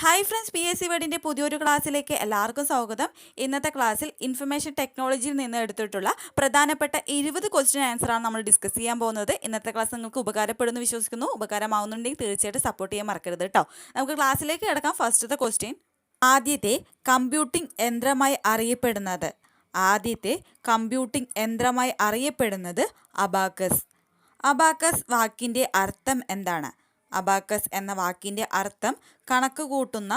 Hi friends, PSC വേർഡിൻ്റെ പുതിയൊരു ക്ലാസ്സിലേക്ക് എല്ലാവർക്കും സ്വാഗതം. ഇന്നത്തെ ക്ലാസ്സിൽ ഇൻഫർമേഷൻ ടെക്നോളജിയിൽ നിന്ന് എടുത്തിട്ടുള്ള പ്രധാനപ്പെട്ട 20 ക്വസ്റ്റ്യൻ ആൻസറാണ് നമ്മൾ ഡിസ്കസ് ചെയ്യാൻ പോകുന്നത്. ഇന്നത്തെ ക്ലാസ് നിങ്ങൾക്ക് ഉപകാരപ്പെടുന്നു വിശ്വസിക്കുന്നു. ഉപകാരമാവുന്നുണ്ടെങ്കിൽ തീർച്ചയായിട്ടും സപ്പോർട്ട് ചെയ്യാൻ മറക്കരുത് കേട്ടോ. നമുക്ക് ക്ലാസ്സിലേക്ക് കിടക്കാം. ഫസ്റ്റത്തെ ക്വസ്റ്റ്യൻ, ആദ്യത്തെ കമ്പ്യൂട്ടിംഗ് യന്ത്രമായി അറിയപ്പെടുന്നത് അബാക്കസ്. അബാക്കസ് വാക്കിൻ്റെ അർത്ഥം എന്താണ്? അബാക്കസ് എന്ന വാക്കിൻ്റെ അർത്ഥം കണക്ക് കൂട്ടുന്ന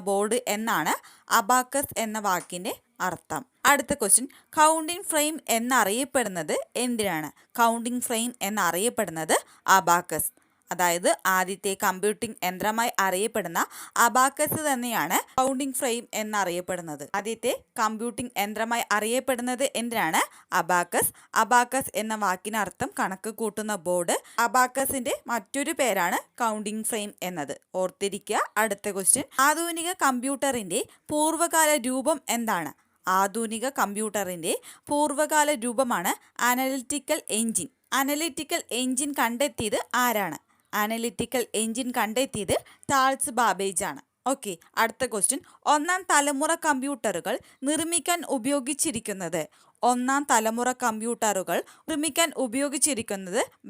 ബോർഡ് എന്നാണ് അബാക്കസ് എന്ന വാക്കിൻ്റെ അർത്ഥം. അടുത്ത ക്വസ്റ്റ്യൻ, കൗണ്ടിംഗ് ഫ്രെയിം എന്നറിയപ്പെടുന്നത് എന്തിനാണ്? കൗണ്ടിംഗ് ഫ്രെയിം എന്നറിയപ്പെടുന്നത് അബാക്കസ്. അതായത് ആദ്യത്തെ കമ്പ്യൂട്ടിംഗ് യന്ത്രമായി അറിയപ്പെടുന്ന അബാക്കസ് തന്നെയാണ് കൗണ്ടിംഗ് ഫ്രെയിം എന്നറിയപ്പെടുന്നത്. ആദ്യത്തെ കമ്പ്യൂട്ടിംഗ് യന്ത്രമായി അറിയപ്പെടുന്നത് എന്തിനാണ്? അബാക്കസ്. അബാക്കസ് എന്ന വാക്കിനർത്ഥം കണക്ക് കൂട്ടുന്ന ബോർഡ്. അബാക്കസിന്റെ മറ്റൊരു പേരാണ് കൗണ്ടിംഗ് ഫ്രെയിം എന്നത്. ഓർത്തിരിക്കുക. അടുത്ത ക്വസ്റ്റ്യൻ, ആധുനിക കമ്പ്യൂട്ടറിന്റെ പൂർവ്വകാല രൂപം എന്താണ്? ആധുനിക കമ്പ്യൂട്ടറിന്റെ പൂർവ്വകാല രൂപമാണ് അനലിറ്റിക്കൽ എഞ്ചിൻ. അനലിറ്റിക്കൽ എഞ്ചിൻ കണ്ടെത്തിയത് ആരാണ്? അനലിറ്റിക്കൽ എഞ്ചിൻ കണ്ടെത്തിയത് ചാൾസ് ബാബേജ് ആണ്. ഓക്കെ. അടുത്ത ക്വസ്റ്റ്യൻ, ഒന്നാം തലമുറ കമ്പ്യൂട്ടറുകൾ നിർമ്മിക്കാൻ ഉപയോഗിച്ചിരിക്കുന്നത്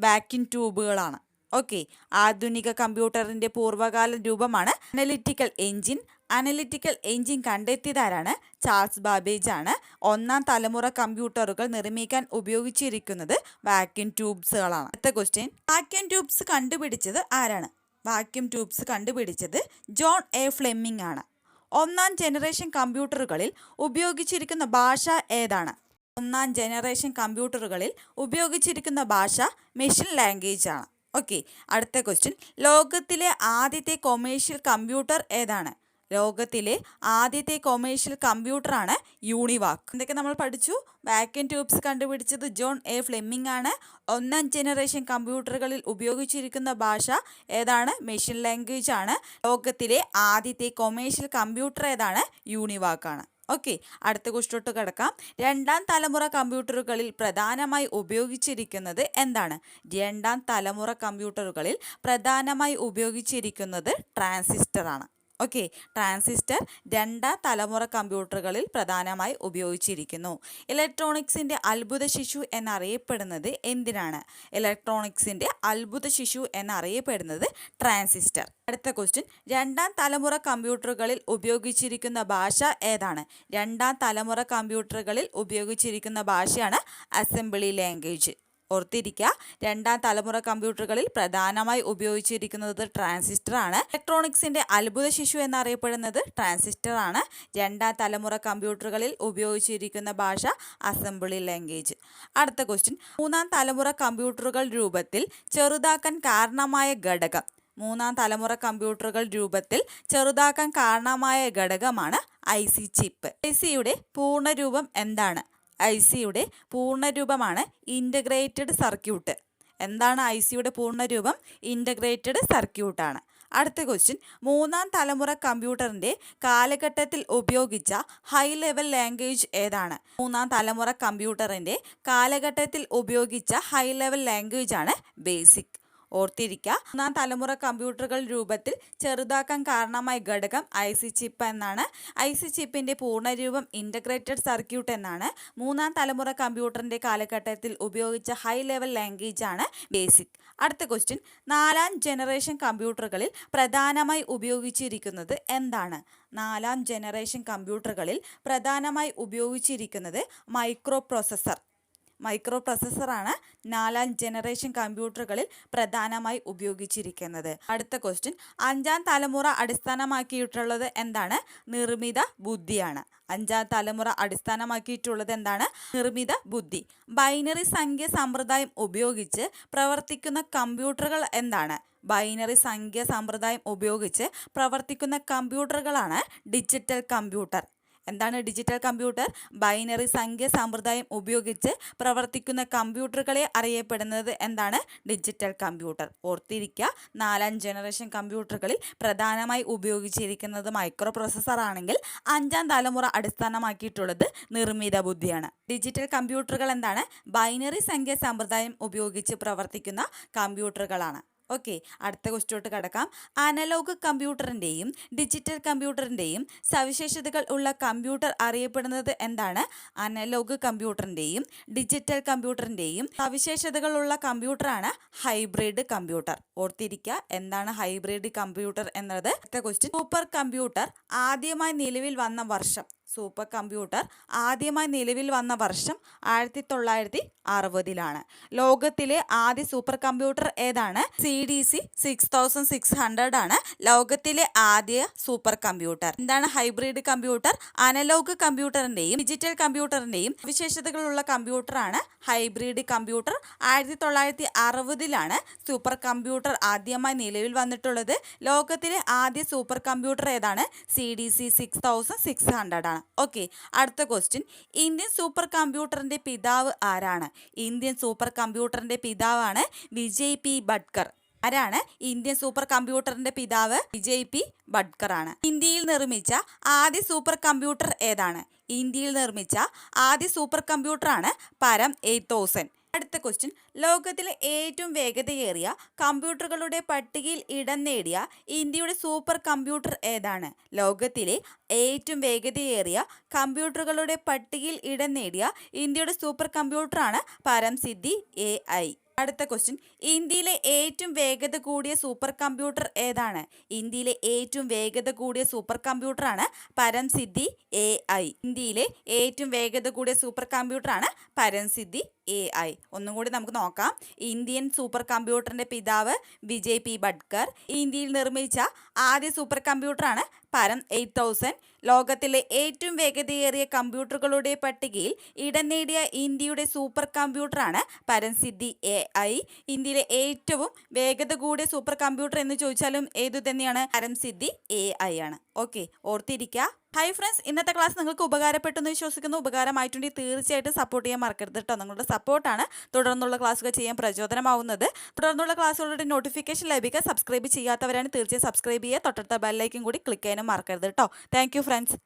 വാക്യൂം ട്യൂബുകളാണ്. ഓക്കെ. ആധുനിക കമ്പ്യൂട്ടറിന്റെ പൂർവ്വകാല രൂപമാണ് അനലിറ്റിക്കൽ എഞ്ചിൻ. അനലിറ്റിക്കൽ എഞ്ചിൻ കണ്ടെത്തിയതാരാണ്? ചാൾസ് ബാബേജ് ആണ്. ഒന്നാം തലമുറ കമ്പ്യൂട്ടറുകൾ നിർമ്മിക്കാൻ ഉപയോഗിച്ചിരിക്കുന്നത് വാക്യൂം ട്യൂബ്സുകളാണ്. അടുത്ത ക്വസ്റ്റ്യൻ, വാക്യൂം ട്യൂബ്സ് കണ്ടുപിടിച്ചത് ആരാണ്? വാക്യൂം ട്യൂബ്സ് കണ്ടുപിടിച്ചത് ജോൺ എ ഫ്ലെമിംഗ് ആണ്. ഒന്നാം ജനറേഷൻ കമ്പ്യൂട്ടറുകളിൽ ഉപയോഗിച്ചിരിക്കുന്ന ഭാഷ ഏതാണ്? ഒന്നാം ജനറേഷൻ കമ്പ്യൂട്ടറുകളിൽ ഉപയോഗിച്ചിരിക്കുന്ന ഭാഷ മെഷീൻ ലാംഗ്വേജ് ആണ്. ഓക്കെ. അടുത്ത ക്വസ്റ്റ്യൻ, ലോകത്തിലെ ആദ്യത്തെ കൊമേഴ്ഷ്യൽ കമ്പ്യൂട്ടർ ഏതാണ്? ലോകത്തിലെ ആദ്യത്തെ കൊമേഴ്ഷ്യൽ കമ്പ്യൂട്ടറാണ് യൂണിവാക്. എന്തൊക്കെ നമ്മൾ പഠിച്ചു? വാക്യൂം ട്യൂബ്സ് കണ്ടുപിടിച്ചത് ജോൺ എ ഫ്ലെമിംഗ് ആണ്. ഒന്നാം ജനറേഷൻ കമ്പ്യൂട്ടറുകളിൽ ഉപയോഗിച്ചിരിക്കുന്ന ഭാഷ ഏതാണ്? മെഷീൻ ലാംഗ്വേജ് ആണ്. ലോകത്തിലെ ആദ്യത്തെ കൊമേഴ്ഷ്യൽ കമ്പ്യൂട്ടർ ഏതാണ്? യൂണിവാക് ആണ്. ഓക്കെ. അടുത്ത ക്വസ്റ്റ്യനോട്ട് കിടക്കാം. രണ്ടാം തലമുറ കമ്പ്യൂട്ടറുകളിൽ പ്രധാനമായി ഉപയോഗിച്ചിരിക്കുന്നത് എന്താണ്? രണ്ടാം തലമുറ കമ്പ്യൂട്ടറുകളിൽ പ്രധാനമായി ഉപയോഗിച്ചിരിക്കുന്നത് ട്രാൻസിസ്റ്റർ ആണ്. ഓക്കെ. ട്രാൻസിസ്റ്റർ രണ്ടാം തലമുറ കമ്പ്യൂട്ടറുകളിൽ പ്രധാനമായി ഉപയോഗിച്ചിരിക്കുന്നു. ഇലക്ട്രോണിക്സിൻ്റെ അത്ഭുത ശിശു എന്നറിയപ്പെടുന്നത് എന്തിനാണ്? ഇലക്ട്രോണിക്സിൻ്റെ അത്ഭുത ശിശു എന്നറിയപ്പെടുന്നത് ട്രാൻസിസ്റ്റർ. അടുത്ത ക്വസ്റ്റ്യൻ, രണ്ടാം തലമുറ കമ്പ്യൂട്ടറുകളിൽ ഉപയോഗിച്ചിരിക്കുന്ന ഭാഷ ഏതാണ്? രണ്ടാം തലമുറ കമ്പ്യൂട്ടറുകളിൽ ഉപയോഗിച്ചിരിക്കുന്ന ഭാഷയാണ് അസംബ്ലി ലാംഗ്വേജ്. ഓർത്തിരിക്കുക. രണ്ടാം തലമുറ കമ്പ്യൂട്ടറുകളിൽ പ്രധാനമായി ഉപയോഗിച്ചിരിക്കുന്നത് ട്രാൻസിസ്റ്റർ ആണ്. ഇലക്ട്രോണിക്സിന്റെ അത്ഭുത ശിശു എന്നറിയപ്പെടുന്നത് ട്രാൻസിസ്റ്റർ ആണ്. രണ്ടാം തലമുറ കമ്പ്യൂട്ടറുകളിൽ ഉപയോഗിച്ചിരിക്കുന്ന ഭാഷ അസംബ്ലി ലാംഗ്വേജ്. അടുത്ത ക്വസ്റ്റ്യൻ, മൂന്നാം തലമുറ കമ്പ്യൂട്ടറുകൾ രൂപത്തിൽ ചെറുതാക്കാൻ കാരണമായ ഘടകം. മൂന്നാം തലമുറ കമ്പ്യൂട്ടറുകൾ രൂപത്തിൽ ചെറുതാക്കാൻ കാരണമായ ഘടകമാണ് IC ചിപ്പ്. ICയുടെ പൂർണ്ണരൂപം എന്താണ്? ICയുടെ പൂർണ്ണരൂപമാണ് ഇൻ്റഗ്രേറ്റഡ് സർക്യൂട്ട്. എന്താണ് ICയുടെ പൂർണ്ണരൂപം? ഇൻ്റഗ്രേറ്റഡ് സർക്യൂട്ടാണ്. അടുത്ത ക്വസ്റ്റ്യൻ, മൂന്നാം തലമുറ കമ്പ്യൂട്ടറിൻ്റെ കാലഘട്ടത്തിൽ ഉപയോഗിച്ച ഹൈ ലെവൽ ലാംഗ്വേജ് ഏതാണ്? മൂന്നാം തലമുറ കമ്പ്യൂട്ടറിൻ്റെ കാലഘട്ടത്തിൽ ഉപയോഗിച്ച ഹൈ ലെവൽ ലാംഗ്വേജ് ആണ് ബേസിക്. ഓർത്തിരിക്കുക. മൂന്നാം തലമുറ കമ്പ്യൂട്ടറുകൾ രൂപത്തിൽ ചെറുതാക്കാൻ കാരണമായ ഘടകം IC ചിപ്പ് എന്നാണ്. IC ചിപ്പിൻ്റെ പൂർണ്ണരൂപം ഇൻ്റഗ്രേറ്റഡ് സർക്യൂട്ട് എന്നാണ്. മൂന്നാം തലമുറ കമ്പ്യൂട്ടറിൻ്റെ കാലഘട്ടത്തിൽ ഉപയോഗിച്ച ഹൈ ലെവൽ ലാംഗ്വേജ് ആണ് ബേസിക്. അടുത്ത ക്വസ്റ്റ്യൻ, നാലാം ജനറേഷൻ കമ്പ്യൂട്ടറുകളിൽ പ്രധാനമായി ഉപയോഗിച്ചിരിക്കുന്നത് എന്താണ്? നാലാം ജനറേഷൻ കമ്പ്യൂട്ടറുകളിൽ പ്രധാനമായി ഉപയോഗിച്ചിരിക്കുന്നത് മൈക്രോ പ്രോസസ്സറാണ് നാലാം ജനറേഷൻ കമ്പ്യൂട്ടറുകളിൽ പ്രധാനമായി ഉപയോഗിച്ചിരിക്കുന്നത്. അടുത്ത ക്വസ്റ്റ്യൻ, അഞ്ചാം തലമുറ അടിസ്ഥാനമാക്കിയിട്ടുള്ളത് എന്താണ്? നിർമ്മിത ബുദ്ധിയാണ്. അഞ്ചാം തലമുറ അടിസ്ഥാനമാക്കിയിട്ടുള്ളത് എന്താണ്? നിർമ്മിത ബുദ്ധി. ബൈനറി സംഖ്യ സമ്പ്രദായം ഉപയോഗിച്ച് പ്രവർത്തിക്കുന്ന കമ്പ്യൂട്ടറുകൾ എന്താണ്? ബൈനറി സംഖ്യ സമ്പ്രദായം ഉപയോഗിച്ച് പ്രവർത്തിക്കുന്ന കമ്പ്യൂട്ടറുകളാണ് ഡിജിറ്റൽ കമ്പ്യൂട്ടർ. എന്താണ് ഡിജിറ്റൽ കമ്പ്യൂട്ടർ? ബൈനറി സംഖ്യ സമ്പ്രദായം ഉപയോഗിച്ച് പ്രവർത്തിക്കുന്ന കമ്പ്യൂട്ടറുകളെ അറിയപ്പെടുന്നത് എന്താണ്? Digital computer. ഓർത്തിരിക്കുക. നാലാം ജനറേഷൻ കമ്പ്യൂട്ടറുകളിൽ പ്രധാനമായി ഉപയോഗിച്ചിരിക്കുന്നത് മൈക്രോ പ്രോസസ്സർ ആണെങ്കിൽ അഞ്ചാം തലമുറ അടിസ്ഥാനമാക്കിയിട്ടുള്ളത് നിർമ്മിത ബുദ്ധിയാണ്. ഡിജിറ്റൽ കമ്പ്യൂട്ടറുകൾ എന്താണ്? ബൈനറി സംഖ്യ സമ്പ്രദായം ഉപയോഗിച്ച് പ്രവർത്തിക്കുന്ന കമ്പ്യൂട്ടറുകളാണ്. ഓക്കെ, അടുത്ത ക്വസ്റ്റ്യനോട്ട് കടക്കാം. അനലോഗ് കമ്പ്യൂട്ടറിൻ്റെയും ഡിജിറ്റൽ കമ്പ്യൂട്ടറിൻ്റെയും സവിശേഷതകൾ ഉള്ള കമ്പ്യൂട്ടർ അറിയപ്പെടുന്നത് എന്താണ്? അനലോഗ് കമ്പ്യൂട്ടറിൻ്റെയും ഡിജിറ്റൽ കമ്പ്യൂട്ടറിൻ്റെയും സവിശേഷതകളുള്ള കമ്പ്യൂട്ടറാണ് ഹൈബ്രിഡ് കമ്പ്യൂട്ടർ. ഓർത്തിരിക്കുക, എന്താണ് ഹൈബ്രിഡ് കമ്പ്യൂട്ടർ എന്നത്. അടുത്ത ക്വസ്റ്റ്യൻ, സൂപ്പർ കമ്പ്യൂട്ടർ ആദ്യമായി നിലവിൽ വന്ന വർഷം. സൂപ്പർ കമ്പ്യൂട്ടർ ആദ്യമായി നിലവിൽ വന്ന വർഷം 1960-ലാണ്. ലോകത്തിലെ ആദ്യ സൂപ്പർ കമ്പ്യൂട്ടർ ഏതാണ്? CDC 6600 ആണ് ലോകത്തിലെ ആദ്യ സൂപ്പർ കമ്പ്യൂട്ടർ. എന്താണ് ഹൈബ്രിഡ് കമ്പ്യൂട്ടർ? അനലോഗ് കമ്പ്യൂട്ടറിൻ്റെയും ഡിജിറ്റൽ കമ്പ്യൂട്ടറിൻ്റെയും വിശേഷതകളുള്ള കമ്പ്യൂട്ടറാണ് ഹൈബ്രിഡ് കമ്പ്യൂട്ടർ. 1960-ലാണ് സൂപ്പർ കമ്പ്യൂട്ടർ ആദ്യമായി നിലവിൽ വന്നിട്ടുള്ളത്. ലോകത്തിലെ ആദ്യ സൂപ്പർ കമ്പ്യൂട്ടർ ഏതാണ്? CDC 6600 ആണ്. ഓക്കെ, അടുത്ത ക്വസ്റ്റ്യൻ, ഇന്ത്യൻ സൂപ്പർ കമ്പ്യൂട്ടറിൻ്റെ പിതാവ് ആരാണ്? ഇന്ത്യൻ സൂപ്പർ കമ്പ്യൂട്ടറിൻ്റെ പിതാവാണ് വിജയ് പി ഭട്കർ. ആരാണ് ഇന്ത്യൻ സൂപ്പർ കമ്പ്യൂട്ടറിന്റെ പിതാവ്? വിജയ് പി ഭട്കർ ആണ്. ഇന്ത്യയിൽ നിർമ്മിച്ച ആദ്യ സൂപ്പർ കമ്പ്യൂട്ടർ ഏതാണ്? ഇന്ത്യയിൽ നിർമ്മിച്ച ആദ്യ സൂപ്പർ കമ്പ്യൂട്ടറാണ് പരം 8000. അടുത്ത ക്വസ്റ്റ്യൻ, ലോകത്തിലെ ഏറ്റവും വേഗതയേറിയ കമ്പ്യൂട്ടറുകളുടെ പട്ടികയിൽ ഇടം നേടിയ ഇന്ത്യയുടെ സൂപ്പർ കമ്പ്യൂട്ടർ ഏതാണ്? ലോകത്തിലെ ഏറ്റവും വേഗതയേറിയ കമ്പ്യൂട്ടറുകളുടെ പട്ടികയിൽ ഇടം നേടിയ ഇന്ത്യയുടെ സൂപ്പർ കമ്പ്യൂട്ടറാണ് പരംസിദ്ധി AI. അടുത്ത ക്വസ്റ്റ്യൻ, ഇന്ത്യയിലെ ഏറ്റവും വേഗത കൂടിയ സൂപ്പർ കമ്പ്യൂട്ടർ ഏതാണ്? ഇന്ത്യയിലെ ഏറ്റവും വേഗത കൂടിയ സൂപ്പർ കമ്പ്യൂട്ടറാണ് പരംസിദ്ധി AI. ഇന്ത്യയിലെ ഏറ്റവും വേഗത കൂടിയ സൂപ്പർ കമ്പ്യൂട്ടറാണ് പരംസിദ്ധി AI. ഒന്നും കൂടി നമുക്ക് നോക്കാം. ഇന്ത്യൻ സൂപ്പർ കമ്പ്യൂട്ടറിന്റെ പിതാവ് വിജയ് പി ഭട്കർ. ഇന്ത്യയിൽ നിർമ്മിച്ച ആദ്യ സൂപ്പർ കമ്പ്യൂട്ടറാണ് പരം 8000. ലോകത്തിലെ ഏറ്റവും വേഗതയേറിയ കമ്പ്യൂട്ടറുകളുടെ പട്ടികയിൽ ഇടം നേടിയ ഇന്ത്യയുടെ സൂപ്പർ കമ്പ്യൂട്ടറാണ് പരംസിദ്ധി AI. ഇന്ത്യയിലെ ഏറ്റവും വേഗത കൂടിയ സൂപ്പർ കമ്പ്യൂട്ടർ എന്ന് ചോദിച്ചാലും ഏതു തന്നെയാണ്? പരംസിദ്ധി AI ആണ്. ഓക്കെ, ഓർത്തിരിക്കുക. ഹായ് ഫ്രണ്ട്സ്, ഇന്നത്തെ ക്ലാസ് നിങ്ങൾക്ക് ഉപകാരപ്പെട്ടെന്ന് വിശ്വസിക്കുന്നു. ഉപകാരമായിട്ടുണ്ടെങ്കിൽ തീർച്ചയായിട്ടും സപ്പോർട്ട് ചെയ്യാൻ മറക്കരുത് കേട്ടോ. നിങ്ങളുടെ സപ്പോർട്ടാണ് തുടർന്നുള്ള ക്ലാസ്സുകൾ ചെയ്യാൻ പ്രചോദനമാവുന്നത്. തുടർന്നുള്ള ക്ലാസ്സുകളുടെ നോട്ടിഫിക്കേഷൻ ലഭിക്കാൻ സബ്സ്ക്രൈബ് ചെയ്യാത്തവരാണ് തീർച്ചയായും സബ്സ്ക്രൈബ് ചെയ്യുക. തൊട്ടടുത്ത ബെല്ലൈക്കൻ കൂടി ക്ലിക്ക് ചെയ്യാനും മറക്കരുത് കേട്ടോ. Thank you friends.